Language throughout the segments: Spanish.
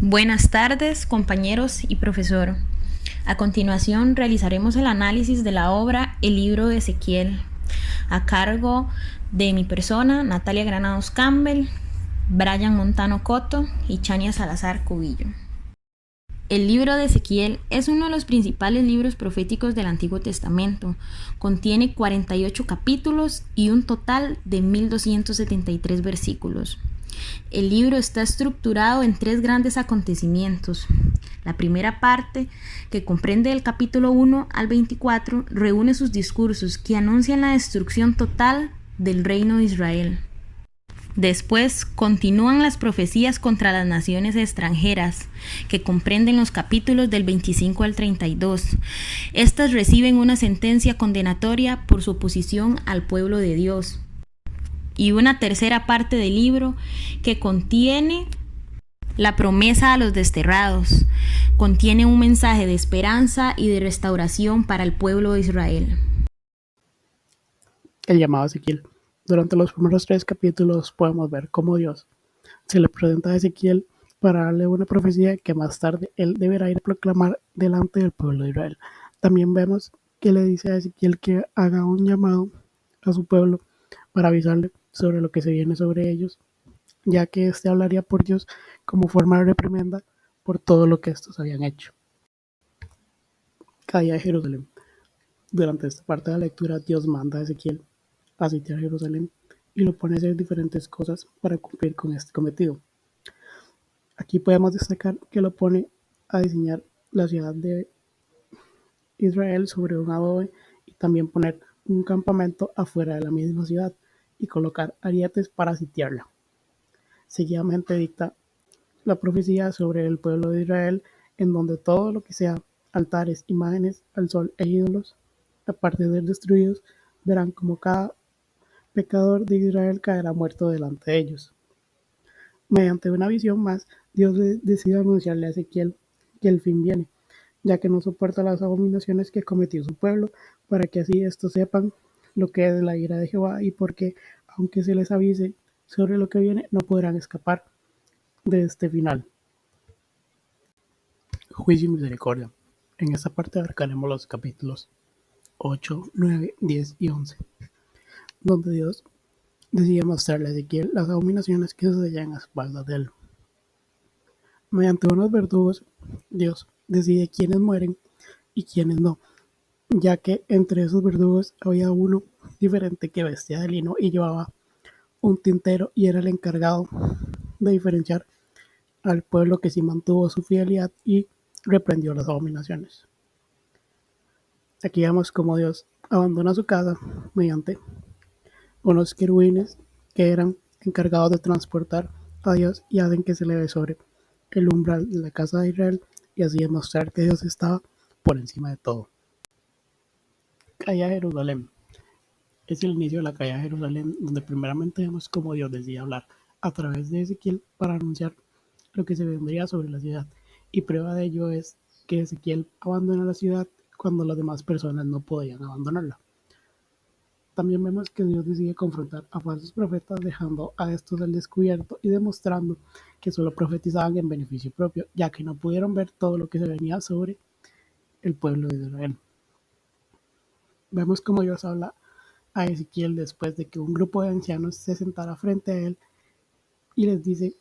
Buenas tardes, compañeros y profesor. A continuación realizaremos el análisis de la obra El libro de Ezequiel, a cargo de mi persona, Natalia Granados Campbell, Brian Montano Coto y Chania Salazar Cubillo. El libro de Ezequiel es uno de los principales libros proféticos del Antiguo Testamento. Contiene 48 capítulos y un total de 1273 versículos. El libro está estructurado en 3 grandes acontecimientos. La primera parte, que comprende el capítulo 1 al 24, reúne sus discursos que anuncian la destrucción total del reino de Israel. Después continúan las profecías contra las naciones extranjeras, que comprenden los capítulos del 25 al 32. Estas reciben una sentencia condenatoria por su oposición al pueblo de Dios. Y una tercera parte del libro que contiene la promesa a los desterrados. Contiene un mensaje de esperanza y de restauración para el pueblo de Israel. El llamado a Ezequiel. Durante los primeros 3 capítulos podemos ver cómo Dios se le presenta a Ezequiel para darle una profecía que más tarde él deberá ir a proclamar delante del pueblo de Israel. También vemos que le dice a Ezequiel que haga un llamado a su pueblo para avisarle sobre lo que se viene sobre ellos, ya que éste hablaría por Dios como forma de reprimenda por todo lo que estos habían hecho. Caía de Jerusalén. Durante esta parte de la lectura, Dios manda a Ezequiel a sitiar Jerusalén y lo pone a hacer diferentes cosas para cumplir con este cometido. Aquí podemos destacar que lo pone a diseñar la ciudad de Israel sobre un adobe y también poner un campamento afuera de la misma ciudad y colocar ariete para sitiarla. Seguidamente dicta la profecía sobre el pueblo de Israel, en donde todo lo que sea altares, imágenes al sol e ídolos, aparte de ser destruidos, verán como cada pecador de Israel caerá muerto delante de ellos. Mediante una visión más, Dios decide anunciarle a Ezequiel que el fin viene, ya que no soporta las abominaciones que cometió su pueblo, para que así estos sepan lo que es la ira de Jehová y porque, aunque se les avise sobre lo que viene, no podrán escapar de este final. Juicio y misericordia. En esta parte abarcaremos los capítulos 8, 9, 10 y 11, donde Dios decide mostrarle a Ezequiel las abominaciones que sucedían a espaldas de él. Mediante unos verdugos, Dios decide quiénes mueren y quiénes no, ya que entre esos verdugos había uno diferente que vestía de lino y llevaba un tintero y era el encargado de diferenciar al pueblo que sí mantuvo su fidelidad y reprendió las abominaciones. Aquí vemos cómo Dios abandona su casa mediante unos querubines que eran encargados de transportar a Dios y hacen que se eleve sobre el umbral de la casa de Israel y así demostrar que Dios estaba por encima de todo. Caída de Jerusalén. Es el inicio de la caída de Jerusalén, donde primeramente vemos cómo Dios decide hablar a través de Ezequiel para anunciar lo que se vendría sobre la ciudad. Y prueba de ello es que Ezequiel abandona la ciudad cuando las demás personas no podían abandonarla. También vemos que Dios decide confrontar a falsos profetas, dejando a estos al descubierto y demostrando que solo profetizaban en beneficio propio, ya que no pudieron ver todo lo que se venía sobre el pueblo de Israel. Vemos cómo Dios habla a Ezequiel después de que un grupo de ancianos se sentara frente a él y les dice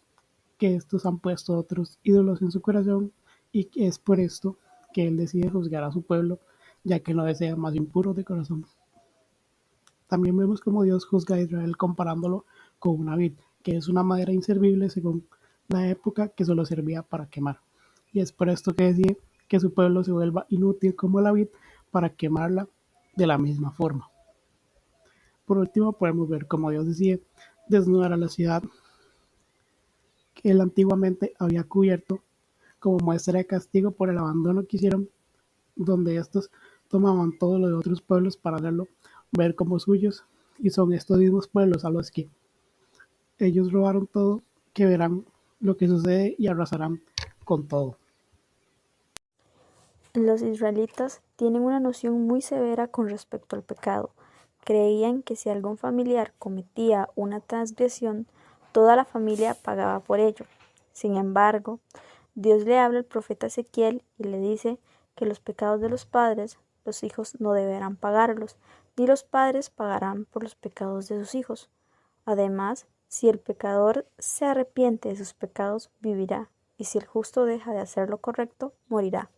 que estos han puesto otros ídolos en su corazón y que es por esto que él decide juzgar a su pueblo, ya que no desea más impuros de corazón. También vemos cómo Dios juzga a Israel comparándolo con una vid, que es una madera inservible según la época, que solo servía para quemar. Y es por esto que decide que su pueblo se vuelva inútil como la vid para quemarla de la misma forma. Por último, podemos ver cómo Dios decide desnudar a la ciudad que él antiguamente había cubierto como muestra de castigo por el abandono que hicieron, donde estos tomaban todo lo de otros pueblos para hacerlo ver como suyos, y son estos mismos pueblos a los que ellos robaron todo, que verán lo que sucede y arrasarán con todo. Los israelitas tienen una noción muy severa con respecto al pecado. Creían que si algún familiar cometía una transgresión, toda la familia pagaba por ello. Sin embargo, Dios le habla al profeta Ezequiel y le dice que los pecados de los padres, los hijos no deberán pagarlos, ni los padres pagarán por los pecados de sus hijos. Además, si el pecador se arrepiente de sus pecados, vivirá, y si el justo deja de hacer lo correcto, morirá.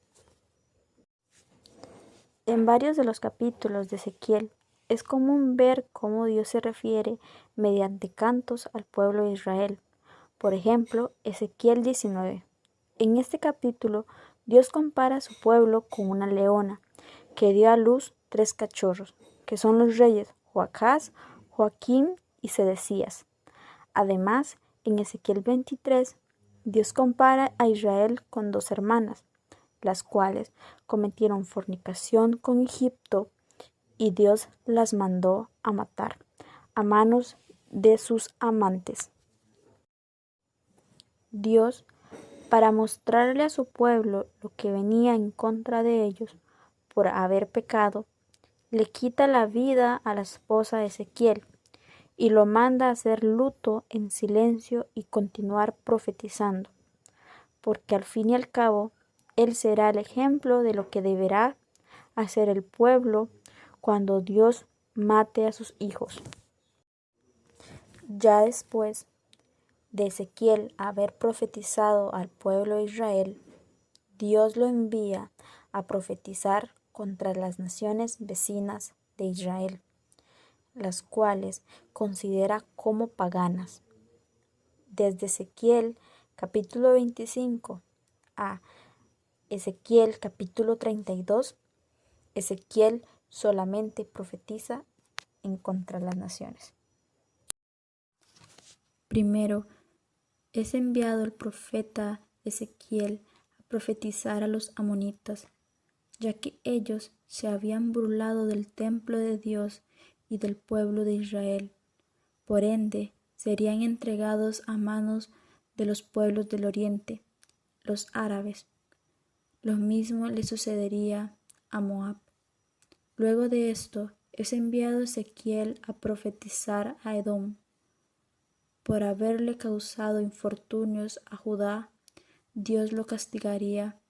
En varios de los capítulos de Ezequiel es común ver cómo Dios se refiere mediante cantos al pueblo de Israel. Por ejemplo, Ezequiel 19. En este capítulo, Dios compara a su pueblo con una leona que dio a luz 3 cachorros, que son los reyes Joacás, Joaquín y Sedecías. Además, en Ezequiel 23, Dios compara a Israel con 2 hermanas, las cuales cometieron fornicación con Egipto y Dios las mandó a matar a manos de sus amantes. Dios, para mostrarle a su pueblo lo que venía en contra de ellos por haber pecado, le quita la vida a la esposa de Ezequiel y lo manda a hacer luto en silencio y continuar profetizando, porque al fin y al cabo él será el ejemplo de lo que deberá hacer el pueblo cuando Dios mate a sus hijos. Ya después de Ezequiel haber profetizado al pueblo de Israel, Dios lo envía a profetizar contra las naciones vecinas de Israel, las cuales considera como paganas. Desde Ezequiel capítulo 25 a Ezequiel capítulo 32, Ezequiel solamente profetiza en contra de las naciones. Primero, es enviado el profeta Ezequiel a profetizar a los amonitas, ya que ellos se habían burlado del templo de Dios y del pueblo de Israel. Por ende, serían entregados a manos de los pueblos del oriente, los árabes. Lo mismo le sucedería a Moab. Luego de esto, es enviado Ezequiel a profetizar a Edom. Por haberle causado infortunios a Judá, Dios lo castigaría,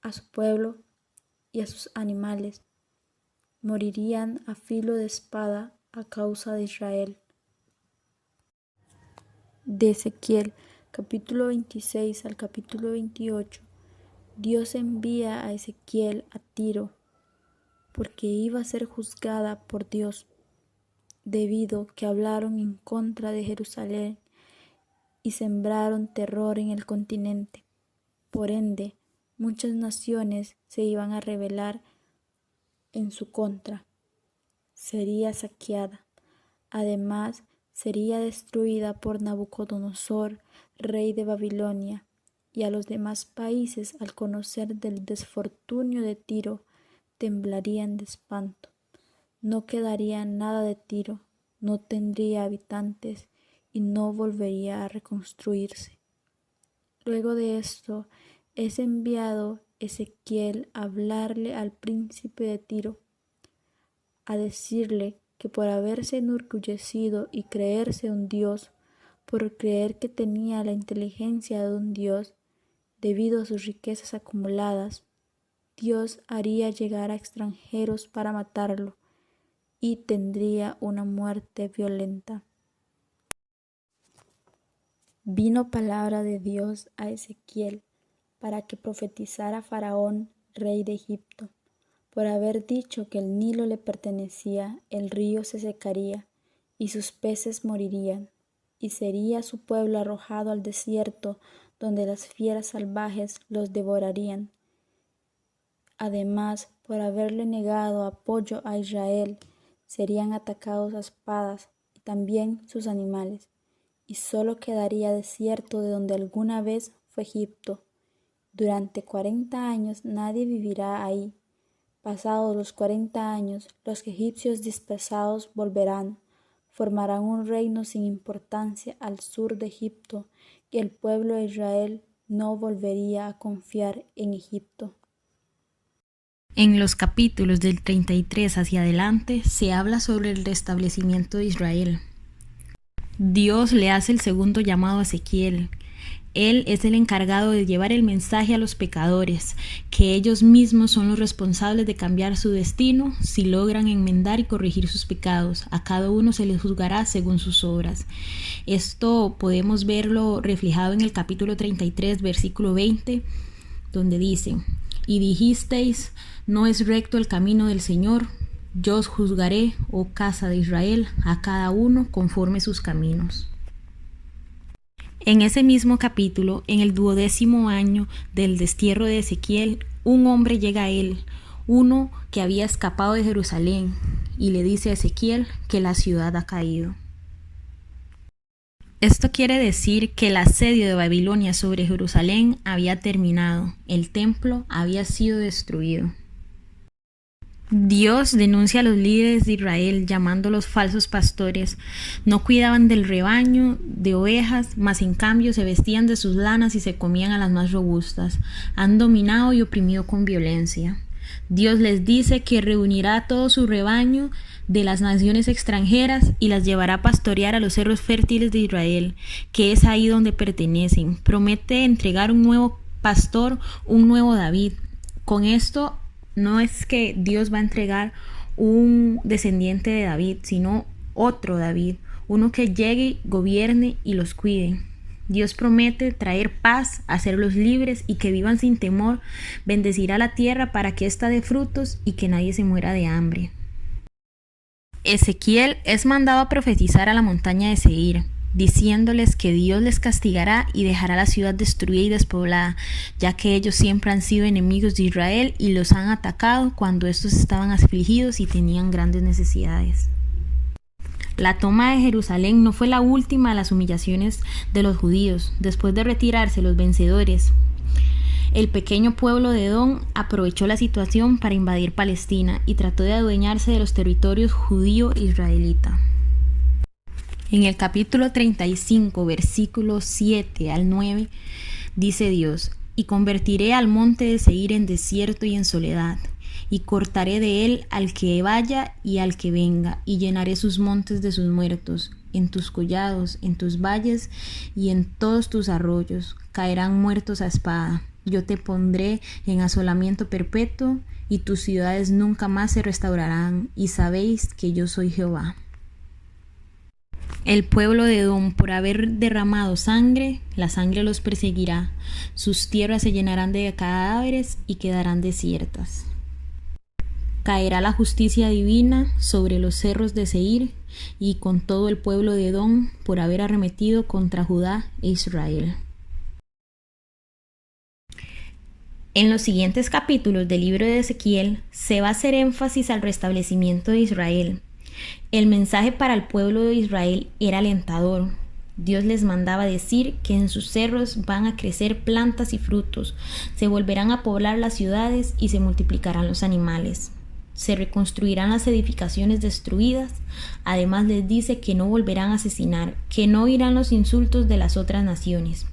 a su pueblo y a sus animales. Morirían a filo de espada a causa de Israel. De Ezequiel, capítulo 26 al capítulo 28, Dios envía a Ezequiel a Tiro, porque iba a ser juzgada por Dios, debido que hablaron en contra de Jerusalén y sembraron terror en el continente. Por ende, muchas naciones se iban a rebelar en su contra. Sería saqueada. Además, sería destruida por Nabucodonosor, rey de Babilonia, y a los demás países, al conocer del desfortunio de Tiro, temblarían de espanto. No quedaría nada de Tiro, no tendría habitantes y no volvería a reconstruirse. Luego de esto, es enviado Ezequiel a hablarle al príncipe de Tiro, a decirle que por haberse enorgullecido y creerse un dios, por creer que tenía la inteligencia de un dios, debido a sus riquezas acumuladas, Dios haría llegar a extranjeros para matarlo y tendría una muerte violenta. Vino palabra de Dios a Ezequiel para que profetizara a Faraón, rey de Egipto. Por haber dicho que el Nilo le pertenecía, el río se secaría y sus peces morirían, y sería su pueblo arrojado al desierto, donde las fieras salvajes los devorarían. Además, por haberle negado apoyo a Israel, serían atacados a espadas y también sus animales, y solo quedaría desierto de donde alguna vez fue Egipto. Durante 40 años nadie vivirá ahí. Pasados los 40 años, los egipcios dispersados volverán, formarán un reino sin importancia al sur de Egipto, y el pueblo de Israel no volvería a confiar en Egipto. En los capítulos del 33 hacia adelante se habla sobre el restablecimiento de Israel. Dios le hace el segundo llamado a Ezequiel Él es el encargado de llevar el mensaje a los pecadores, que ellos mismos son los responsables de cambiar su destino si logran enmendar y corregir sus pecados. A cada uno se les juzgará según sus obras. Esto podemos verlo reflejado en el capítulo 33, versículo 20, donde dice: y dijisteis, no es recto el camino del Señor. Yo os juzgaré, oh casa de Israel, a cada uno conforme sus caminos. En ese mismo capítulo, en el 12º año del destierro de Ezequiel, un hombre llega a él, uno que había escapado de Jerusalén, y le dice a Ezequiel que la ciudad ha caído. Esto quiere decir que el asedio de Babilonia sobre Jerusalén había terminado, el templo había sido destruido. Dios denuncia a los líderes de Israel llamándolos falsos pastores. No cuidaban del rebaño de ovejas, mas en cambio se vestían de sus lanas y se comían a las más robustas. Han dominado y oprimido con violencia. Dios les dice que reunirá a todo su rebaño de las naciones extranjeras y las llevará a pastorear a los cerros fértiles de Israel, que es ahí donde pertenecen. Promete entregar un nuevo pastor, un nuevo David. Con esto no es que Dios va a entregar un descendiente de David, sino otro David, uno que llegue, gobierne y los cuide. Dios promete traer paz, hacerlos libres y que vivan sin temor, bendecirá la tierra para que ésta dé frutos y que nadie se muera de hambre. Ezequiel es mandado a profetizar a la montaña de Seir, diciéndoles que Dios les castigará y dejará la ciudad destruida y despoblada, ya que ellos siempre han sido enemigos de Israel y los han atacado cuando estos estaban afligidos y tenían grandes necesidades. La toma de Jerusalén no fue la última de las humillaciones de los judíos. Después de retirarse los vencedores, el pequeño pueblo de Edom aprovechó la situación para invadir Palestina y trató de adueñarse de los territorios judío e israelita. En el capítulo 35, versículos 7 al 9, dice Dios: y convertiré al monte de Seir en desierto y en soledad, y cortaré de él al que vaya y al que venga, y llenaré sus montes de sus muertos. En tus collados, en tus valles y en todos tus arroyos caerán muertos a espada. Yo te pondré en asolamiento perpetuo, y tus ciudades nunca más se restaurarán, y sabéis que yo soy Jehová. El pueblo de Edom, por haber derramado sangre, la sangre los perseguirá. Sus tierras se llenarán de cadáveres y quedarán desiertas. Caerá la justicia divina sobre los cerros de Seir y con todo el pueblo de Edom por haber arremetido contra Judá e Israel. En los siguientes capítulos del libro de Ezequiel se va a hacer énfasis al restablecimiento de Israel. El mensaje para el pueblo de Israel era alentador. Dios les mandaba decir que en sus cerros van a crecer plantas y frutos, se volverán a poblar las ciudades y se multiplicarán los animales. Se reconstruirán las edificaciones destruidas. Además les dice que no volverán a asesinar, que no oirán los insultos de las otras naciones,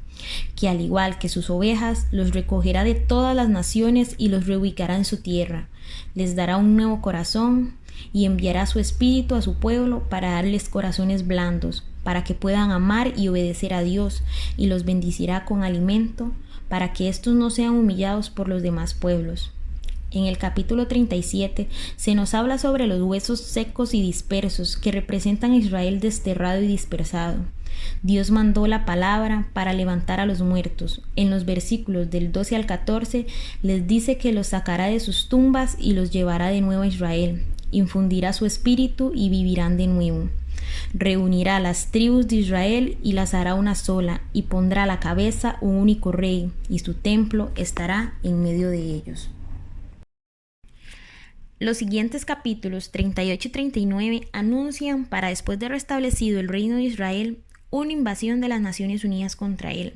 que al igual que sus ovejas, los recogerá de todas las naciones y los reubicará en su tierra. Les dará un nuevo corazón y enviará su espíritu a su pueblo para darles corazones blandos, para que puedan amar y obedecer a Dios, y los bendecirá con alimento, para que estos no sean humillados por los demás pueblos. En el capítulo 37 se nos habla sobre los huesos secos y dispersos que representan a Israel desterrado y dispersado. Dios mandó la palabra para levantar a los muertos. En los versículos del 12 al 14 les dice que los sacará de sus tumbas y los llevará de nuevo a Israel. Infundirá su espíritu y vivirán de nuevo. Reunirá a las tribus de Israel y las hará una sola, y pondrá a la cabeza un único rey, y su templo estará en medio de ellos. Los siguientes capítulos 38 y 39 anuncian, para después de restablecido el reino de Israel, una invasión de las Naciones Unidas contra él.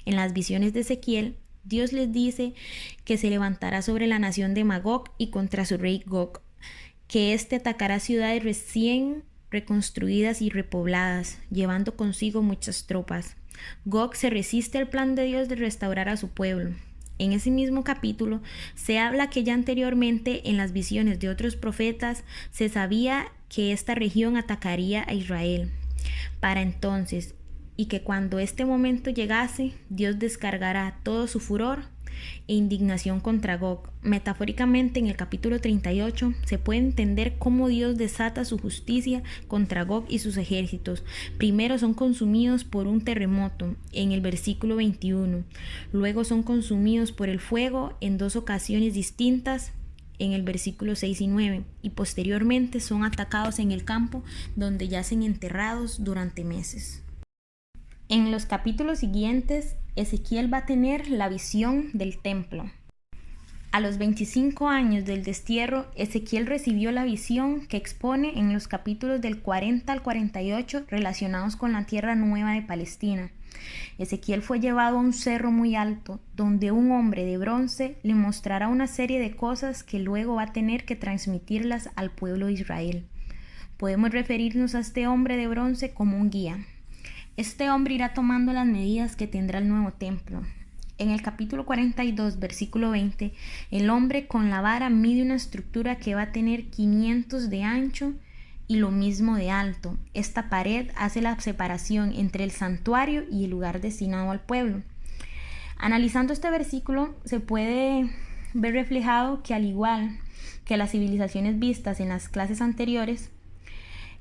En las visiones de Ezequiel, Dios les dice que se levantará sobre la nación de Magog y contra su rey Gog, que éste atacará ciudades recién reconstruidas y repobladas, llevando consigo muchas tropas. Gog se resiste al plan de Dios de restaurar a su pueblo. En ese mismo capítulo se habla que ya anteriormente en las visiones de otros profetas se sabía que esta región atacaría a Israel. Para entonces, y que cuando este momento llegase, Dios descargará todo su furor e indignación contra Gog. Metafóricamente, en el capítulo 38 se puede entender cómo Dios desata su justicia contra Gog y sus ejércitos. Primero son consumidos por un terremoto en el versículo 21, luego son consumidos por el fuego en 2 ocasiones distintas en el versículo 6 y 9, y posteriormente son atacados en el campo donde yacen enterrados durante meses. En los capítulos siguientes, Ezequiel va a tener la visión del templo. A los 25 años del destierro, Ezequiel recibió la visión que expone en los capítulos del 40 al 48 relacionados con la tierra nueva de Palestina. Ezequiel fue llevado a un cerro muy alto, donde un hombre de bronce le mostrará una serie de cosas que luego va a tener que transmitirlas al pueblo de Israel. Podemos referirnos a este hombre de bronce como un guía. Este hombre irá tomando las medidas que tendrá el nuevo templo. En el capítulo 42, versículo 20, el hombre con la vara mide una estructura que va a tener 500 de ancho y lo mismo de alto. Esta pared hace la separación entre el santuario y el lugar destinado al pueblo. Analizando este versículo, se puede ver reflejado que, al igual que las civilizaciones vistas en las clases anteriores,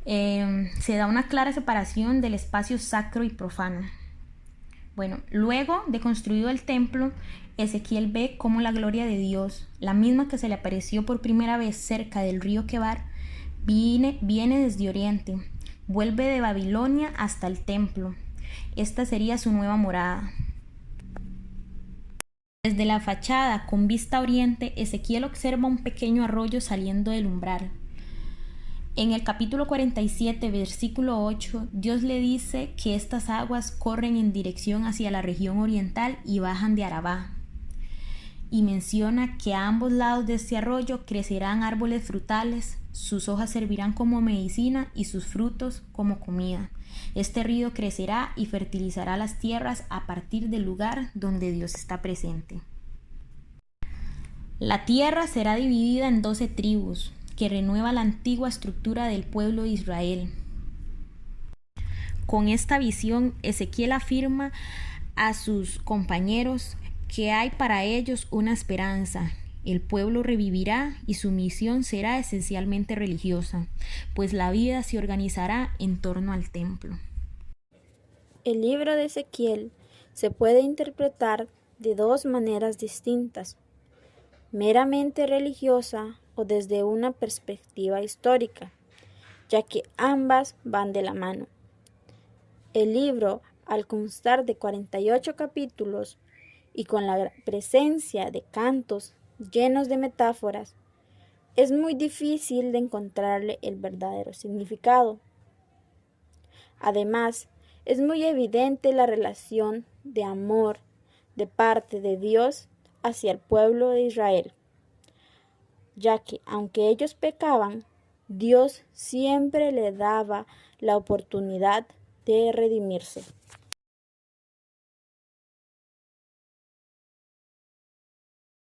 se da una clara separación del espacio sacro y profano. Bueno, luego de construido el templo, Ezequiel ve cómo la gloria de Dios, la misma que se le apareció por primera vez cerca del río Quebar, viene desde Oriente, vuelve de Babilonia hasta el templo. Esta sería su nueva morada. Desde la fachada con vista a oriente, Ezequiel observa un pequeño arroyo saliendo del umbral. En el capítulo 47, versículo 8, Dios le dice que estas aguas corren en dirección hacia la región oriental y bajan de Arabá. Y menciona que a ambos lados de este arroyo crecerán árboles frutales, sus hojas servirán como medicina y sus frutos como comida. Este río crecerá y fertilizará las tierras a partir del lugar donde Dios está presente. La tierra será dividida en 12 tribus, que renueva la antigua estructura del pueblo de Israel. Con esta visión, Ezequiel afirma a sus compañeros que hay para ellos una esperanza. El pueblo revivirá y su misión será esencialmente religiosa, pues la vida se organizará en torno al templo. El libro de Ezequiel se puede interpretar de dos maneras distintas: meramente religiosa o desde una perspectiva histórica, ya que ambas van de la mano. El libro, al constar de 48 capítulos y con la presencia de cantos llenos de metáforas, es muy difícil de encontrarle el verdadero significado. Además, es muy evidente la relación de amor de parte de Dios hacia el pueblo de Israel, ya que aunque ellos pecaban, Dios siempre le daba la oportunidad de redimirse.